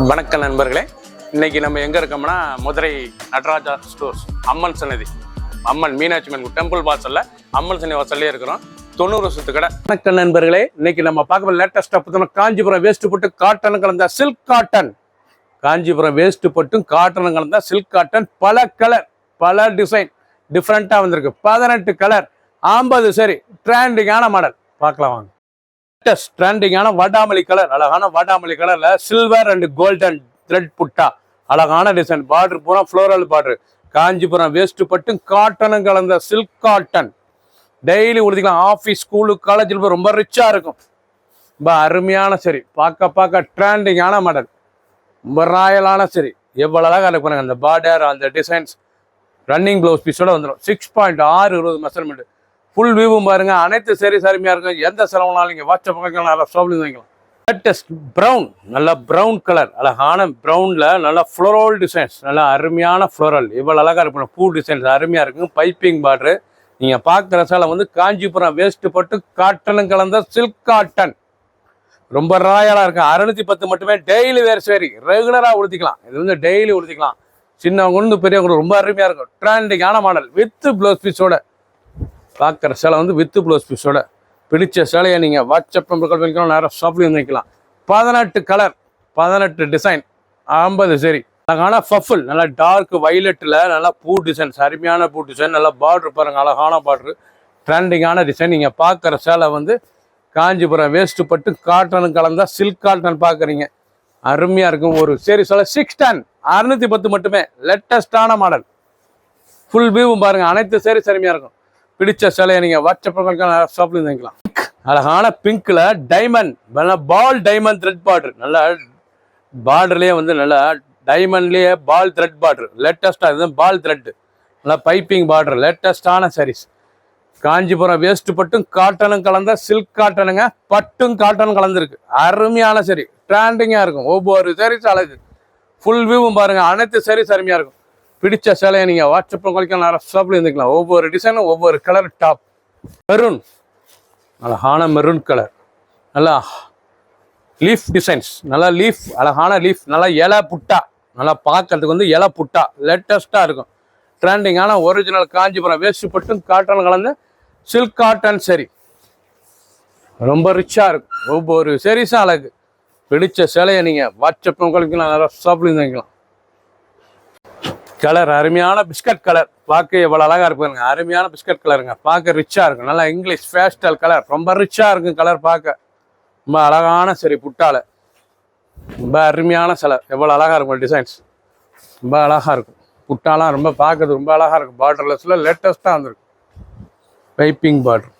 வணக்கம் நண்பர்களே, இன்னைக்கு நம்ம எங்க இருக்கோம்னா மதுரை நடராஜா ஸ்டோர்ஸ் அம்மன் சன்னதி, அம்மன் மீனாட்சி அம்மன் டெம்பிள் வாசல்ல அம்மன் சன்னதி வாசல்லே இருக்கிறோம். 90 வருஷத்து கடை. வணக்கம் நண்பர்களே, இன்னைக்கு நம்ம பார்க்க லேட்டஸ்டா பார்த்தோம்னா காஞ்சிபுரம் வேஸ்ட் போட்டு காட்டன் கலந்த சில்க் காட்டன். காஞ்சிபுரம் வேஸ்ட் போட்டும் காட்டன் கலந்த சில்க் காட்டன், பல கலர் பல டிசைன் டிஃப்ரெண்டா வந்திருக்கு. 18 கலர் 50 சரி ட்ரெண்டிங்கான மாடல் பார்க்கலாம் வாங்க. ட்ரெண்டிங்கான வாடாமல்லி கலர், அழகான வாடாமல்லி கலர்ல சில்வர் அண்ட் கோல்டன் த்ரெட் புட்டா, அழகான டிசைன். பார்டர் பூரா ஃப்ளோரல் பார்டர். காஞ்சிபுரம் வேஸ்ட் பட்டும் காட்டனும் கலந்த சில்க் காட்டன். டெய்லி உடுத்திக்கலாம். ஆஃபீஸ், ஸ்கூலு, காலேஜில் போய் ரொம்ப ரிச்சா இருக்கும். ரொம்ப அருமையான சரி, பார்க்க ட்ரெண்டிங்கான மாடல், ரொம்ப ராயலான சரி. எவ்வளவு அழகா இருக்கு அந்த பார்டர், அந்த டிசைன்ஸ். ரன்னிங் பிளவுஸ் பீஸோட வந்துடும். 6.6 மெஷர்மெண்ட். ஃபுல் வியூவும் பாருங்க. அனைத்து சேரீஸ் அருமையா இருக்கும். எந்த செலவுனாலும் நீங்க வாட்ஸ்அப் நல்லா ஷாப்ல வாங்கிக்கலாம். லேட்டஸ்ட் ப்ரௌன், நல்ல ப்ரௌன் கலர், அழகான ப்ரௌன்ல நல்ல ஃப்ளோரல் டிசைன்ஸ், நல்ல அருமையான ஃப்ளோரல். இவ்வளவு அழகா இருக்கும். பூ டிசைன்ஸ் அருமையா இருக்கும். Piping border. நீங்க பார்க்குற சேலை வந்து காஞ்சிபுரம் வேஸ்ட் பட்டு காட்டனும் கலந்த சில்க் காட்டன். ரொம்ப ராயலா இருக்கு. 610 மட்டுமே. டெய்லி வேர் சேரி ரெகுலரா உடுத்திக்கலாம். இது வந்து டெய்லி உடுத்திக்கலாம். சின்னவங்க பெரியவங்க ரொம்ப அருமையா இருக்கும். ட்ரெண்டிங்கான மாடல் வித் ப்ளவுஸ் பீஸோட. பார்க்குற சேலை வந்து வித் ப்ளவுஸ் பீஸோட. பிடிச்ச சேலையை நீங்கள் வாட்ஸ்அப் நம்பர் வைக்கலாம், நேரம் ஷாப்லையும் வைக்கலாம். 18 கலர் 18 டிசைன் 50 சரி. அழகான பஃபுல், நல்லா டார்க் வைலட்டில் நல்லா பூ டிசைன்ஸ், அருமையான பூ டிசைன். நல்லா பார்டர் பாருங்கள், அழகான பார்டரு, ட்ரெண்டிங்கான டிசைன். நீங்கள் பார்க்குற சேலை வந்து காஞ்சிபுரம் வேஸ்ட் பட்டு காட்டனும் கலந்தா சில்க் காட்டன் பார்க்குறீங்க. அருமையாக இருக்கும். ஒரு சரி சேலை 610 610 மட்டுமே. லேட்டஸ்டான மாடல். ஃபுல் வியூவும் பாருங்கள். அனைத்து சேரி அருமையாக இருக்கும். பிடிச்ச சேலையை நீங்கள் வாட்ஸ்அப் ஷாப்ல வாங்கிக்கலாம். அழகான பிங்க்ல டைமண்ட், பால் டைமண்ட் த்ரெட் பார்டர். நல்லா பார்டர்லேயே வந்து நல்லா டைமண்ட்லேயே பால் த்ரெட் பார்டர். லேட்டஸ்டாக இதுதான் பால் த்ரெட். நல்லா பைப்பிங் பார்டர். லேட்டஸ்டான சாரீஸ். காஞ்சிபுரம் வேஸ்ட் பட்டும் காட்டனும் கலந்த சில்க் காட்டனுங்க. பட்டும் காட்டனும் கலந்துருக்கு. அருமையான சரி, ட்ரெண்டிங்காக இருக்கும். ஒவ்வொரு சாரீஸ் அழகு. ஃபுல் வியூவும் பாருங்க. அனைத்து சாரீஸ் அருமையாக இருக்கும். பிடிச்ச சேலையை நீங்கள் வாட்ஸ்அப் நிறைய ஷாப்ல இருந்துக்கலாம். ஒவ்வொரு டிசைனும் ஒவ்வொரு கலர் டாப். மெரூன், அழகான மெரூன் கலர். நல்லா லீஃப் டிசைன்ஸ், நல்லா லீஃப், அழகான லீஃப். நல்லா இலை புட்டா, நல்லா பார்க்கறதுக்கு வந்து இலை புட்டா லேட்டஸ்டாக இருக்கும். ட்ரெண்டிங்கான ஒரிஜினல் காஞ்சிபுரம் வேஸ்ட் பட்டும் காட்டன் கலந்து சில்க் காட்டன் சரி. ரொம்ப ரிச்சாக இருக்கும். ஒவ்வொரு சரிஸும் அழகு. பிடிச்ச சேலையை நீங்கள் வாட்ஸ்அப் நிறைய ஷாப்ல இருந்துக்கலாம். கலர் அருமையான பிஸ்கட் கலர். பார்க்க எவ்வளோ அழகா இருக்குங்க. அருமையான பிஸ்கட் கலருங்க. பார்க்க ரிச்சா இருக்கும். நல்லா இங்கிலீஷ் பேஸ்டல் கலர். ரொம்ப ரிச்சா இருக்கும் கலர். பார்க்க ரொம்ப அழகான சரி புட்டால. ரொம்ப அருமையான சிலை. எவ்வளோ அழகா இருக்கும் டிசைன்ஸ். ரொம்ப அழகா இருக்கும். புட்டாலாம் ரொம்ப பார்க்கறது ரொம்ப அழகா இருக்கும். பார்டர்லெஸ்ல லேட்டஸ்டா வந்துருக்கு. Piping border.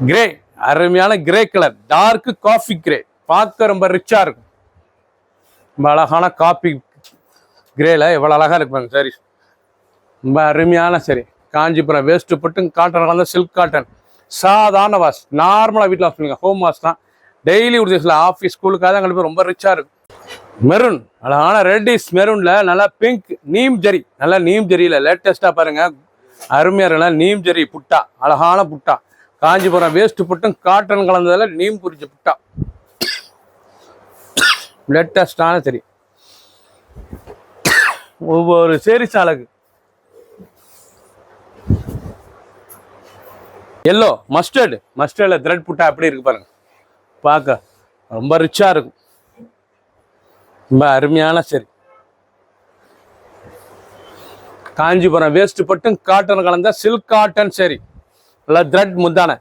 கிரே, அருமையான grey colour. Dark coffee grey. பார்க்க ரொம்ப ரிச்சா இருக்கும். ரொம்ப அழகான காபி கிரேல எவ்வளோ அழகா இருப்பாங்க சாரி. ரொம்ப அருமையான சரி. காஞ்சிபுரம் வேஸ்ட் பட்டும் காட்டன் கலந்த சில்க் காட்டன். சாதாரண வாஷ், நார்மலாக வீட்டில் வாஷ் பண்ணுங்க. ஹோம் வாஷ் தான். டெய்லி உடுத்திக்கலாம். ஆஃபீஸ், ஸ்கூலுக்காக தான் கண்டிப்பாக ரொம்ப ரிச்சாக இருக்கும். மெரூன், அழகான ரெட்டிஷ் மெரூன்ல நல்லா பிங்க் நீம் ஜரி. நல்லா நீம் ஜரியில் லேட்டஸ்டாக பாருங்க. அருமையாக இருக்கலாம். நீம் ஜரி புட்டா, அழகான புட்டா. காஞ்சிபுரம் வேஸ்ட் பட்டும் காட்டன் கலந்ததில் நீம் குறிச்ச புட்டா. லேட்டஸ்டான சரி. ஒவ்வொரு சேரிஸ் அழகு. எல்லோ மஸ்டர்ட்ல த்ரெட் புட்டா எப்படி இருக்கு பாருங்க. பார்க்க ரொம்ப ரிச்சா இருக்கும். ரொம்ப அருமையான சரி. காஞ்சிபுரம் வேஸ்ட் பட்டும் காட்டன் கலந்த சில்க் காட்டன் சரி. நல்லா த்ரெட் முந்தான.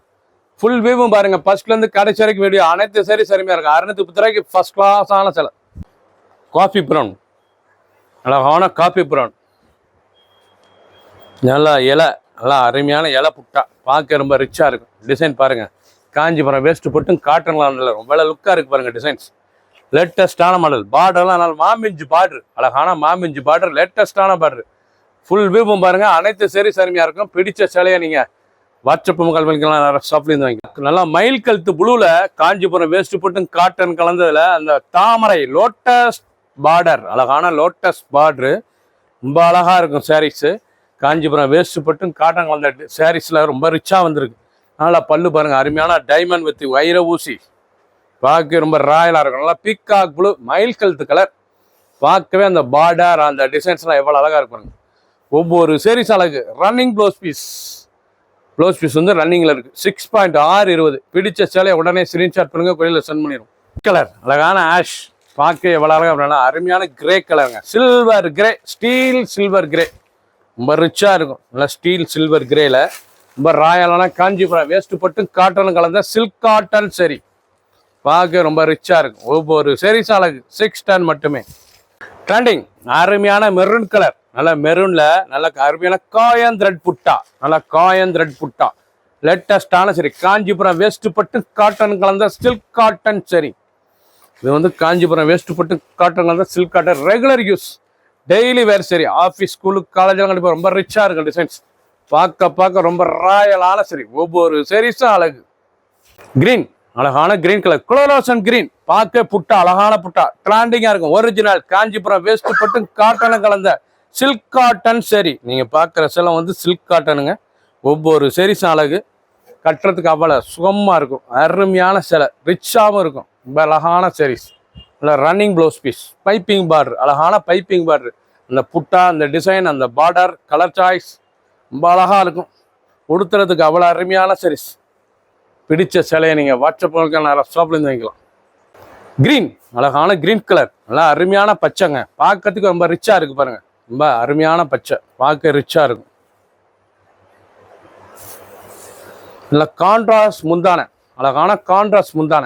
ஃபுல் வியூவும் பாருங்க. ஃபர்ஸ்ட்ல இருந்து கடைசி வரைக்கும் வீடியோ. அனைத்து சரி அருமையா இருக்கும். 610 ரூபாய்க்கு ஃபர்ஸ்ட் கிளாஸான சிலை. காஃபி ப்ரௌன், அழகான காபி ப்ரௌன். நல்லா இலை, நல்லா அருமையான இலை புட்டா. பார்க்க ரொம்ப ரிச்சா இருக்கும். டிசைன் பாருங்க. காஞ்சிபுரம் வேஸ்ட் போட்டும் காட்டன்லாம் ரொம்ப லுக்கா இருக்கு பாருங்க. Designs லேட்டஸ்டான model. பார்டர்லாம் நல்லா மாமிஞ்சு பார்டர். அழகான மாமிஞ்சு பார்டர். லேட்டஸ்டான பார்டர். ஃபுல் வியூவும் பாருங்க. அனைத்து சரி அருமையா இருக்கும். பிடிச்ச சேலையை நீங்க வாட்ஸ்அப் பண்ணிக்கலாம். ஷாப்ல இருந்து வாங்கி. நல்லா மயில் கழுத்து ப்ளூல காஞ்சிபுரம் வேஸ்ட் போட்டும் காட்டன் கலந்ததுல அந்த தாமரை லோட்டஸ் பார்டர். அழகான லோட்டஸ் பார்டரு. ரொம்ப அழகா இருக்கும் சாரீஸு. காஞ்சிபுரம் வேஸ்ட் பட்டும் காட்டன் கலந்த சாரீஸ்ல ரொம்ப ரிச்சா வந்திருக்கு. நல்லா பல்லு பாருங்க. அருமையான டைமண்ட் வித் வைர ஊசி. பார்க்க ரொம்ப ராயலா இருக்கும். நல்லா பீகாக் ப்ளூ மயில் கழுத்து கலர். பார்க்கவே அந்த பார்டர் அந்த டிசைன்ஸ்லாம் எவ்வளோ அழகாக இருக்கும். ஒவ்வொரு சீரிஸ் அழகு. ரன்னிங் ப்ளவுஸ் பீஸ் வந்து ரன்னிங்கில் இருக்குது. 6.620. பிடிச்ச சேலையை உடனே ஸ்க்ரீன்ஷாட் பண்ணுங்க, கோயிலில் சென்ட் பண்ணிடும். கலர் அழகான ஆஷ், பார்க்க எவ்வளோ அழகாக நல்லா அருமையான கிரே கலருங்க. Silver grey, steel silver grey, ரொம்ப ரிச்சாக இருக்கும். நல்லா ஸ்டீல் சில்வர் கிரேல ரொம்ப ராயலான காஞ்சிபுரம் வேஸ்ட் பட்டு காட்டன் கலந்த சில்க் காட்டன் சரி, பார்க்க ரொம்ப ரிச்சாக இருக்கும். ஒவ்வொரு சீரிஸ் அழகு. 610 மட்டுமே. ட்ரெண்டிங் அருமையான மெரூன் கலர், நல்லா மெரூன்ல நல்ல அருமையான காயன் த்ரெட் புட்டா, நல்லா காயன் த்ரெட் புட்டா, லேட்டஸ்டான சரி. காஞ்சிபுரம் வேஸ்ட் பட்டு காட்டன் கலந்த சில்க் காட்டன் சரி. இது வந்து காஞ்சிபுரம் வேஸ்ட் பட்டு காட்டன் கலந்த silk cotton, regular use, daily வேர் சரி. ஆஃபீஸ், ஸ்கூலுக்கு, காலேஜெலாம் கண்டிப்பாக ரொம்ப ரிச்சாக இருக்கும். டிசைன்ஸ் பார்க்க ரொம்ப ராயலான சரி. ஒவ்வொரு சீரிஸும் அழகு. கிரீன் அழகான கிரீன் கலர், குளோரோசன் கிரீன், பார்க்க புட்டா அழகான புட்டா, ட்ரெண்டிங்காக இருக்கும். ஒரிஜினல் காஞ்சிபுரம் வேஸ்ட் பட்டு காட்டனும் கலந்த சில்க் காட்டன் சரி. நீங்கள் பார்க்குற சேலை வந்து சில்க் காட்டனுங்க. ஒவ்வொரு சீரிஸும் அழகு. கட்டுறதுக்கு அவ்வளோ சுகமாக இருக்கும். அருமையான சேலை, ரிச்சாகவும் இருக்கும். ரொம்ப அழகான சீரிஸ். இல்லை running blouse piece, piping border, அழகான பைப்பிங் பார்டர். அந்த புட்டா, அந்த டிசைன், அந்த பார்டர், கலர் சாய்ஸ் ரொம்ப அழகாக இருக்கும். உடுத்துறதுக்கு அவ்வளோ அருமையான சீரிஸ். பிடிச்ச சேலையை நீங்கள் வாட்ஸ்அப் நிறைய ஷாப்லேருந்து வாங்கிக்கலாம். க்ரீன் அழகான க்ரீன் கலர், நல்லா அருமையான பச்சைங்க. பார்க்கறதுக்கு ரொம்ப ரிச்சாக இருக்குது பாருங்கள். ரொம்ப அருமையான பச்சை, பார்க்க ரிச்சாக இருக்கும். இல்லை கான்ட்ராஸ்ட் முந்தான, அழகான கான்ட்ராஸ்ட் முந்தான,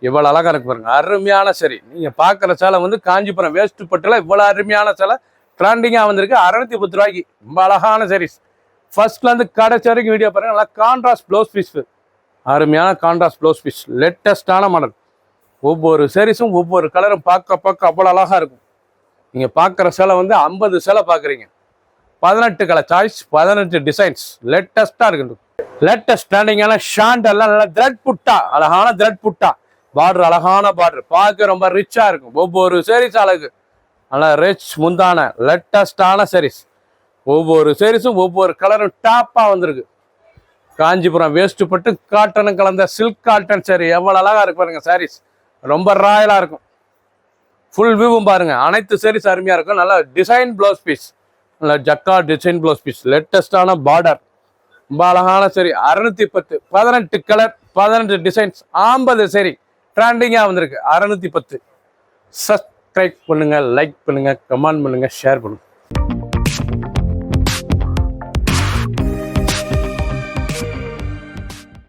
இவ்வளோ அழகாக இருக்கு பாருங்க. அருமையான சரி. நீங்கள் பார்க்குற சேலை வந்து காஞ்சிபுரம் வேஸ்ட் பட்டில் இவ்வளோ அருமையான சேலை ட்ரெண்டிங்காக வந்திருக்கு. 610 ரூபாய்க்கு ரொம்ப அழகான சீரிஸ். ஃபர்ஸ்ட்லேருந்து கடைசி வரைக்கும் வீடியோ பாருங்கள். நல்லா கான்ட்ராஸ்ட் ப்ளவுஸ் பீஸ், அருமையான கான்ட்ராஸ்ட் ப்ளவுஸ் பீஸ், லேட்டஸ்டான மாடல். ஒவ்வொரு சீரிஸும் ஒவ்வொரு கலரும் பார்க்க அவ்வளோ அழகாக இருக்கும். நீங்கள் பார்க்குற சேலை வந்து 50 சேலை பார்க்குறீங்க. 18 கலர் சாய்ஸ், 18 டிசைன்ஸ், லேட்டஸ்ட்டாக இருக்கு. லேட்டஸ்ட் ட்ரெண்டிங்கான ஷாண்ட் எல்லாம் நல்லா த்ரெட் புட்டா, அழகான த்ரெட் புட்டா, பார்டர் அழகான பார்டர், பார்க்க ரொம்ப ரிச்சாக இருக்கும். ஒவ்வொரு சீரிஸ் அழகு. நல்லா ரிச் முந்தான லேட்டஸ்டான சீரிஸ். ஒவ்வொரு சீரிஸும் ஒவ்வொரு கலரும் டாப்பாக வந்திருக்கு. காஞ்சிபுரம் வேஸ்ட் பட்டு காட்டனும் கலந்த சில்க் காட்டன் சரி, எவ்வளோ அழகாக இருக்கு பாருங்க. சாரீஸ் ரொம்ப ராயலாக இருக்கும். ஃபுல் வியூவும் பாருங்க. அனைத்து சீரிஸ் அருமையாக இருக்கும். நல்லா டிசைன் ப்ளவுஸ் பீஸ், நல்லா Jagga design blouse piece, லேட்டஸ்டான border, ரொம்ப அழகான சரி. 610, 18 கலர், 18 டிசைன்ஸ், 50 சரி. ட்ரெண்டிங்காக வந்திருக்கு. 610. சப்ஸ்கிரைப் பண்ணுங்க, லைக் பண்ணுங்க, கமெண்ட் பண்ணுங்க, ஷேர் பண்ணுங்க.